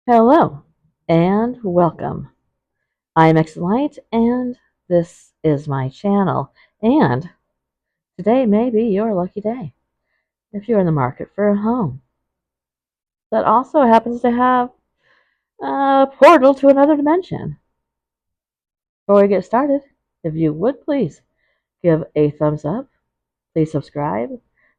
Hello and welcome. I'm Xlight and this is my channel. And today may be your lucky day if you're in the market for a home that also happens to have a portal to another dimension. Before we get started, if you would please give a thumbs up, please subscribe,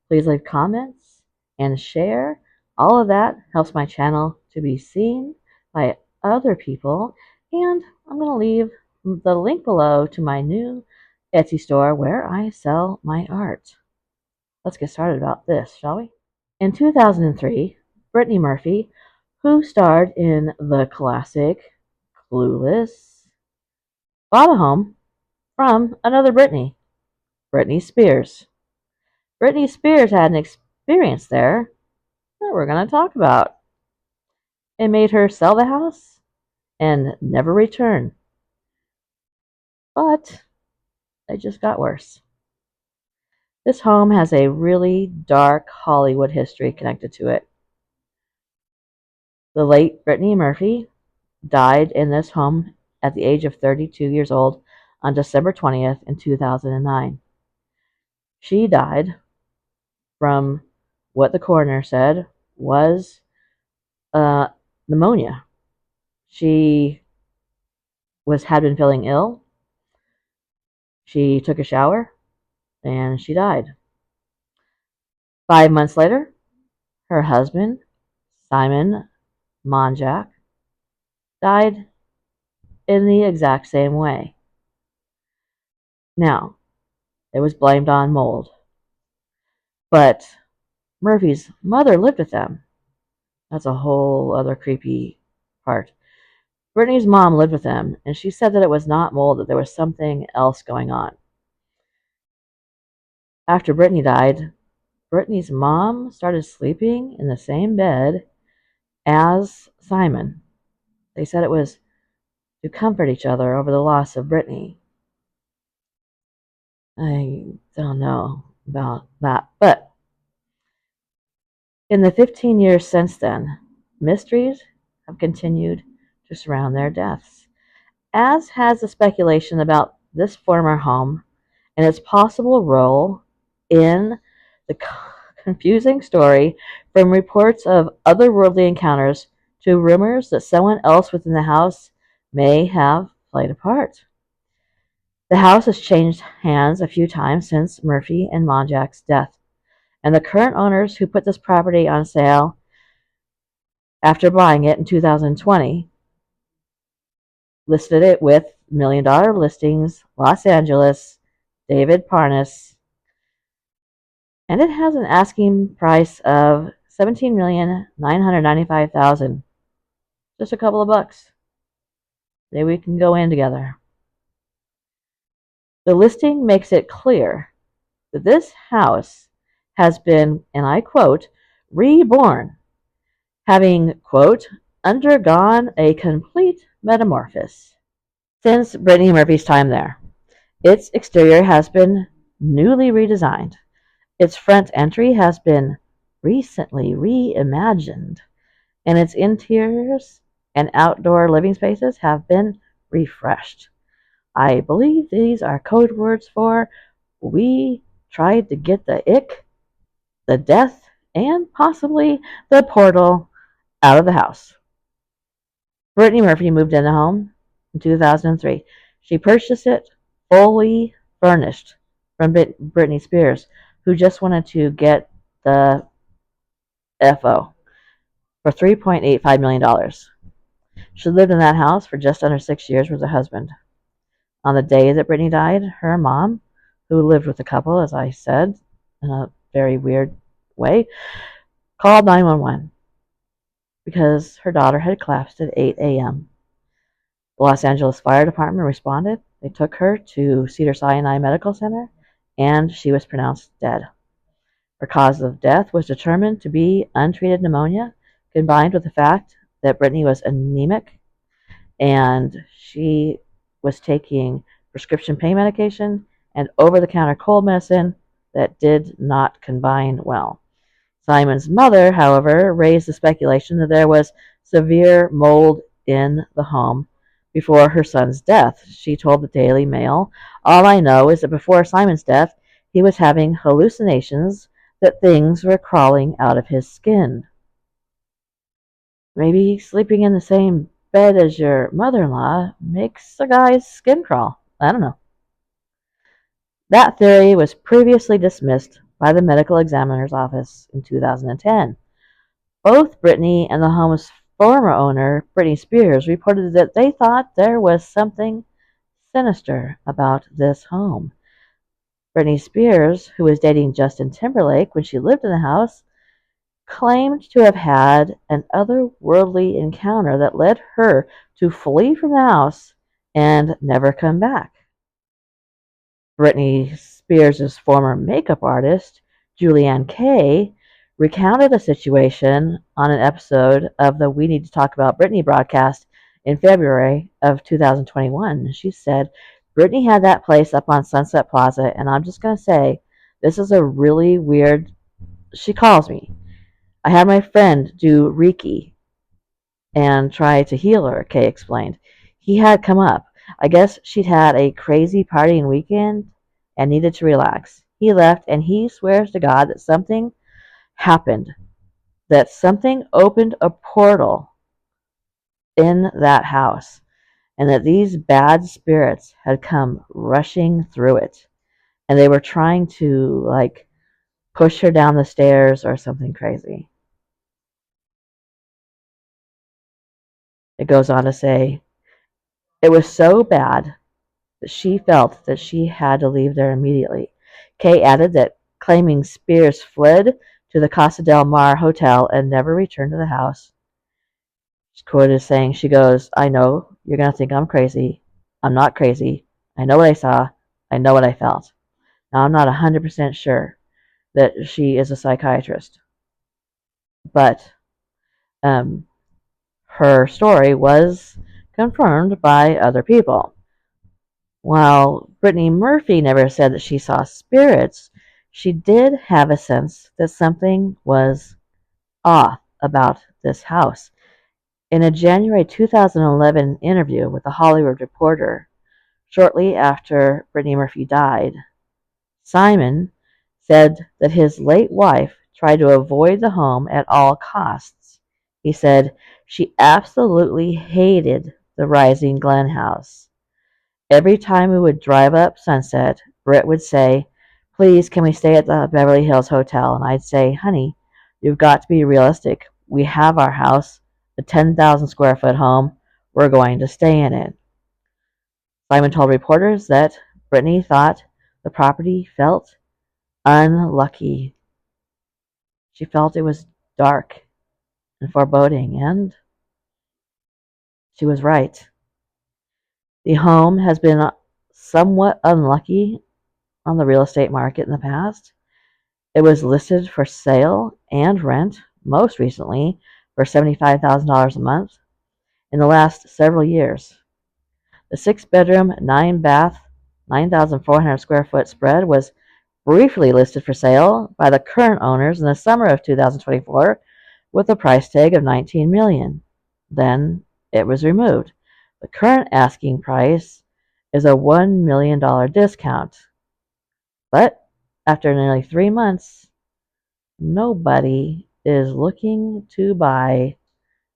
please leave comments and share. All of that helps my channel to be seen by other people. And I'm going to leave the link below to my new Etsy store where I sell my art. Let's get started about this, shall we? In 2003, Brittany Murphy, who starred in the classic Clueless, bought a home from another Britney, Britney Spears. Britney Spears had an experience there that we're going to talk about. It made her sell the house and never return. But it just got worse. This home has a really dark Hollywood history connected to it. The late Brittany Murphy died in this home at the age of 32 years old on December 20th in 2009. She died from what the coroner said was pneumonia. She had been feeling ill. She took a shower and she died. 5 months later, her husband, Simon Monjack, died in the exact same way. Now, it was blamed on mold. But Murphy's mother lived with them. That's a whole other creepy part. Brittany's mom lived with them, and she said that it was not mold, that there was something else going on. After Brittany died, Brittany's mom started sleeping in the same bed as Simon. They said it was to comfort each other over the loss of Brittany. I don't know about that, but in the 15 years since then, mysteries have continued to surround their deaths, as has the speculation about this former home and its possible role in the confusing story, from reports of otherworldly encounters to rumors that someone else within the house may have played a part. The house has changed hands a few times since Murphy and Monjack's death, and the current owners who put this property on sale after buying it in 2020 listed it with $1 million listings, Los Angeles, David Parnas, and it has an asking price of $17,995,000. Just a couple of bucks. Maybe we can go in together. The listing makes it clear that this house has been, and I quote, reborn, having, quote, undergone a complete metamorphosis since Brittany Murphy's time there. Its exterior has been newly redesigned. Its front entry has been recently reimagined, and its interiors and outdoor living spaces have been refreshed. I believe these are code words for we tried to get the ick, the death, and possibly the portal out of the house. Brittany Murphy moved in the home in 2003. She purchased it fully furnished from Britney Spears, who just wanted to get the FO for $3.85 million. She lived in that house for just under 6 years with her husband. On the day that Brittany died, her mom, who lived with the couple, as I said, in a very weird way, called 911 because her daughter had collapsed at 8 a.m. The Los Angeles Fire Department responded. They took her to Cedars-Sinai Medical Center, and she was pronounced dead. Her cause of death was determined to be untreated pneumonia, combined with the fact that Brittany was anemic and she was taking prescription pain medication and over-the-counter cold medicine that did not combine well. Simon's mother, however, raised the speculation that there was severe mold in the home before her son's death. She told the Daily Mail, "All I know is that before Simon's death, he was having hallucinations that things were crawling out of his skin." Maybe sleeping in the same bed as your mother-in-law makes a guy's skin crawl. I don't know. That theory was previously dismissed by the medical examiner's office in 2010. Both Britney and the home's former owner, Britney Spears, reported that they thought there was something sinister about this home. Britney Spears, who was dating Justin Timberlake when she lived in the house, claimed to have had an otherworldly encounter that led her to flee from the house and never come back. Britney Spears' former makeup artist, Julianne Kay, recounted a situation on an episode of the We Need to Talk About Britney broadcast in February of 2021. She said, "Britney had that place up on Sunset Plaza, and I'm just going to say, this is a really weird." She calls me. "I had my friend do Reiki and try to heal her," Kay explained. "He had come up. I guess she'd had a crazy partying weekend and needed to relax. He left, and he swears to God that something happened, that something opened a portal in that house, and that these bad spirits had come rushing through it, and they were trying to, like, push her down the stairs or something crazy." It goes on to say, "It was so bad that she felt that she had to leave there immediately." Kay added that, claiming Spears fled to the Casa del Mar hotel and never returned to the house. She's quoted as saying, she goes, "I know you're going to think I'm crazy. I'm not crazy. I know what I saw. I know what I felt." Now, I'm not 100% sure that she is a psychiatrist, but um, her story was confirmed by other people. While Brittany Murphy never said that she saw spirits, she did have a sense that something was off about this house. In a January 2011 interview with The Hollywood Reporter, shortly after Brittany Murphy died, Simon said that his late wife tried to avoid the home at all costs. He said she absolutely hated the Rising Glen house. "Every time we would drive up Sunset, Britt would say, 'Please, can we stay at the Beverly Hills Hotel?' And I'd say, 'Honey, you've got to be realistic. We have our house, a 10,000 square foot home. We're going to stay in it.'" Simon told reporters that Brittany thought the property felt unlucky. She felt it was dark and foreboding, and she was right. The home has been somewhat unlucky on the real estate market in the past. It was listed for sale and rent, most recently for $75,000 a month in the last several years. The 6-bedroom, 9-bath, 9,400 square foot spread was briefly listed for sale by the current owners in the summer of 2024 with a price tag of $19 million. Then it was removed. The current asking price is a $1 million discount. But after nearly 3 months, nobody is looking to buy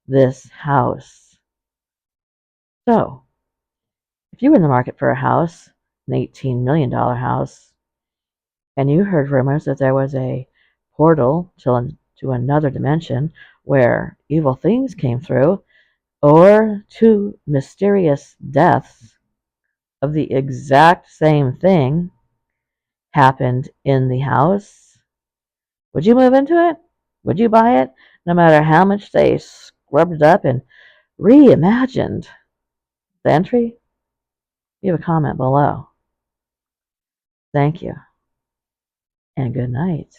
this house. So, if you were in the market for a house, an $18 million house, and you heard rumors that there was a portal to another dimension where evil things came through, or 2 mysterious deaths of the exact same thing happened in the house, would you move into it? Would you buy it? No matter how much they scrubbed it up and reimagined the entry? Leave a comment below. Thank you, and good night.